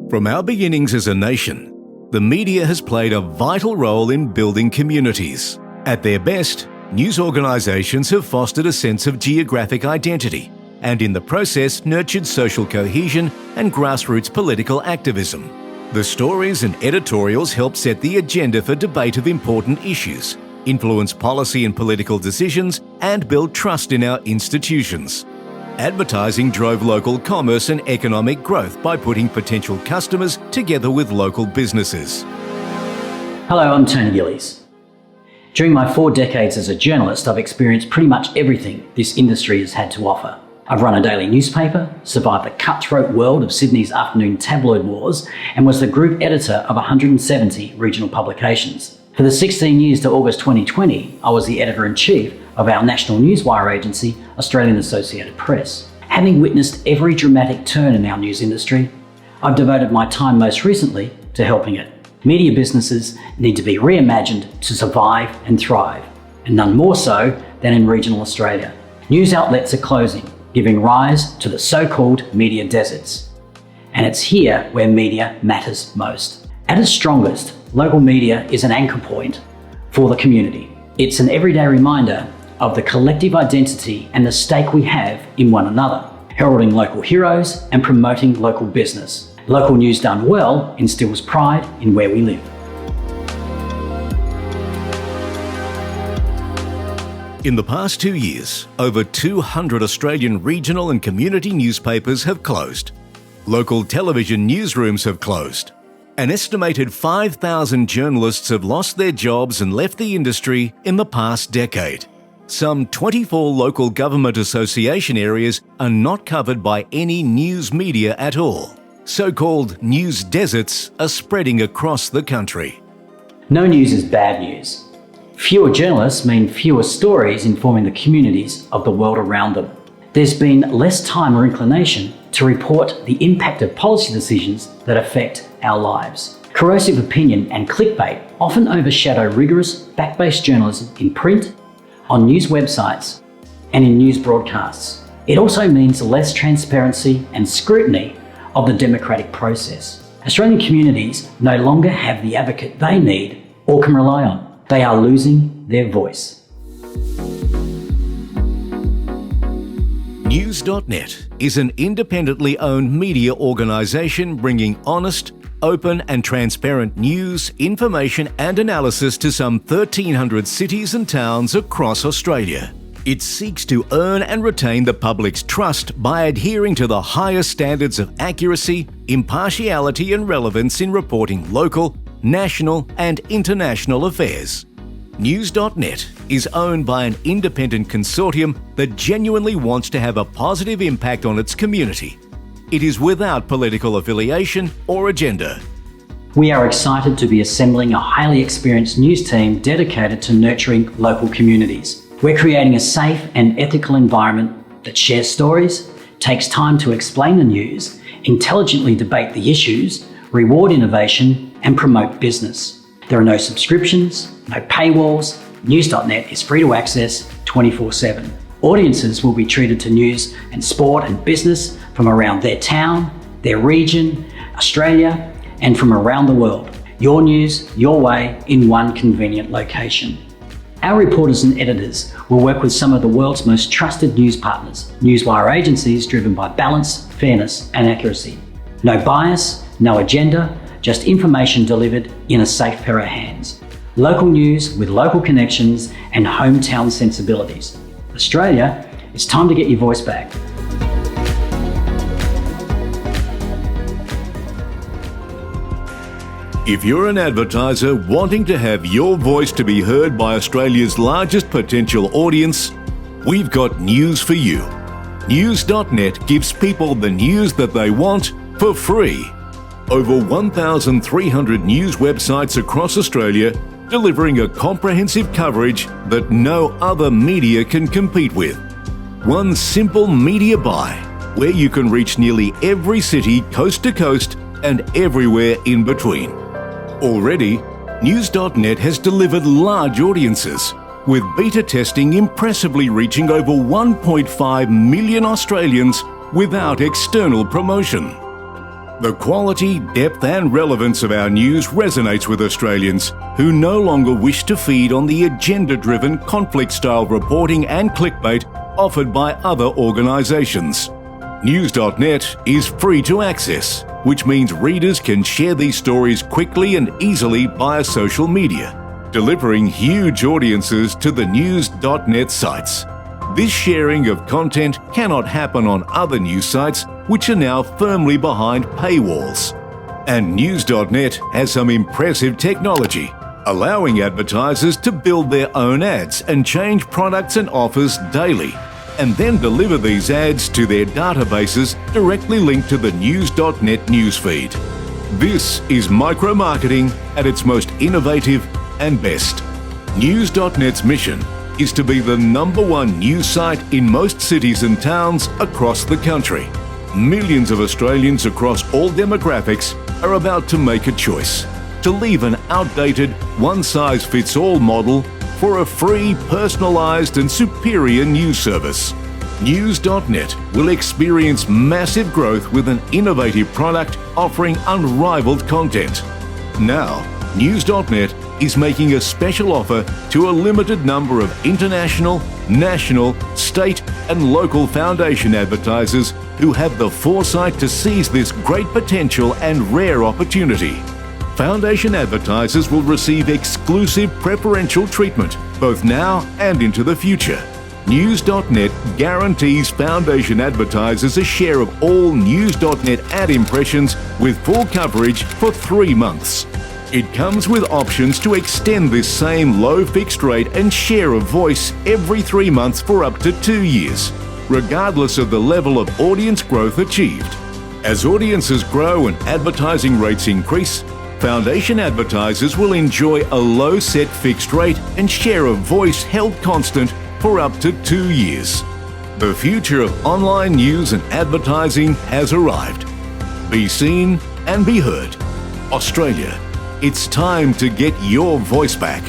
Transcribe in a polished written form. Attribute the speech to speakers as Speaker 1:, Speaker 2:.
Speaker 1: From our beginnings as a nation, the media has played a vital role in building communities. At their best, news organisations have fostered a sense of geographic identity and in the process nurtured social cohesion and grassroots political activism. The stories and editorials help set the agenda for debate of important issues, influence policy and political decisions, and build trust in our institutions. Advertising drove local commerce and economic growth by putting potential customers together with local businesses.
Speaker 2: Hello, I'm Tony Gillies. During my 4 decades as a journalist, I've experienced pretty much everything this industry has had to offer. I've run a daily newspaper, survived the cutthroat world of Sydney's afternoon tabloid wars, and was the group editor of 170 regional publications. For the 16 years to August 2020, I was the editor-in-chief of our national newswire agency, Australian Associated Press. Having witnessed every dramatic turn in our news industry, I've devoted my time most recently to helping it. Media businesses need to be reimagined to survive and thrive, and none more so than in regional Australia. News outlets are closing, giving rise to the so-called media deserts. And it's here where media matters most. At its strongest, local media is an anchor point for the community. It's an everyday reminder of the collective identity and the stake we have in one another, heralding local heroes and promoting local business. Local news done well instills pride in where we live.
Speaker 1: In the past 2 years, over 200 Australian regional and community newspapers have closed. Local television newsrooms have closed. An estimated 5,000 journalists have lost their jobs and left the industry in the past decade. Some 24 local government association areas are not covered by any news media at all. So-called news deserts are spreading across the country.
Speaker 2: No news is bad news. Fewer journalists mean fewer stories informing the communities of the world around them. There's been less time or inclination to report the impact of policy decisions that affect our lives. Corrosive opinion and clickbait often overshadow rigorous, fact-based journalism in print, on news websites, and in news broadcasts. It also means less transparency and scrutiny of the democratic process. Australian communities no longer have the advocate they need or can rely on. They are losing their voice.
Speaker 1: News.net is an independently owned media organisation bringing honest, open and transparent news, information and analysis to some 1,300 cities and towns across Australia. It seeks to earn and retain the public's trust by adhering to the highest standards of accuracy, impartiality and relevance in reporting local, national and international affairs. News.net is owned by an independent consortium that genuinely wants to have a positive impact on its community. It is without political affiliation or agenda.
Speaker 2: We are excited to be assembling a highly experienced news team dedicated to nurturing local communities. We're creating a safe and ethical environment that shares stories, takes time to explain the news, intelligently debate the issues, reward innovation, and promote business. There are no subscriptions, no paywalls. News.net is free to access 24/7. Audiences will be treated to news and sport and business from around their town, their region, Australia, and from around the world. Your news, your way, in one convenient location. Our reporters and editors will work with some of the world's most trusted news partners, newswire agencies driven by balance, fairness, and accuracy. No bias, no agenda, just information delivered in a safe pair of hands. Local news with local connections and hometown sensibilities. Australia, it's time to get your voice back.
Speaker 1: If you're an advertiser wanting to have your voice to be heard by Australia's largest potential audience, we've got news for you. News.net gives people the news that they want for free. Over 1,300 news websites across Australia, delivering a comprehensive coverage that no other media can compete with. One simple media buy, where you can reach nearly every city coast to coast and everywhere in between. Already, News.net has delivered large audiences, with beta testing impressively reaching over 1.5 million Australians without external promotion. The quality, depth and relevance of our news resonates with Australians who no longer wish to feed on the agenda-driven conflict-style reporting and clickbait offered by other organisations. News.net is free to access, which means readers can share these stories quickly and easily via social media, delivering huge audiences to the News.net sites. This sharing of content cannot happen on other news sites which are now firmly behind paywalls. And News.net has some impressive technology, allowing advertisers to build their own ads and change products and offers daily, and then deliver these ads to their databases directly linked to the News.net newsfeed. This is micro-marketing at its most innovative and best. News.net's mission is to be the #1 news site in most cities and towns across the country. Millions of Australians across all demographics are about to make a choice to leave an outdated one-size-fits-all model for a free, personalised and superior news service. News.net will experience massive growth with an innovative product offering unrivaled content. Now, News.net is making a special offer to a limited number of international, national, state and local foundation advertisers who have the foresight to seize this great potential and rare opportunity. Foundation advertisers will receive exclusive preferential treatment, both now and into the future. News.net guarantees foundation advertisers a share of all News.net ad impressions with full coverage for 3 months. It comes with options to extend this same low fixed rate and share of voice every 3 months for up to 2 years, regardless of the level of audience growth achieved. As audiences grow and advertising rates increase, foundation advertisers will enjoy a low set fixed rate and share of voice held constant for up to 2 years. The future of online news and advertising has arrived. Be seen and be heard. Australia, it's time to get your voice back.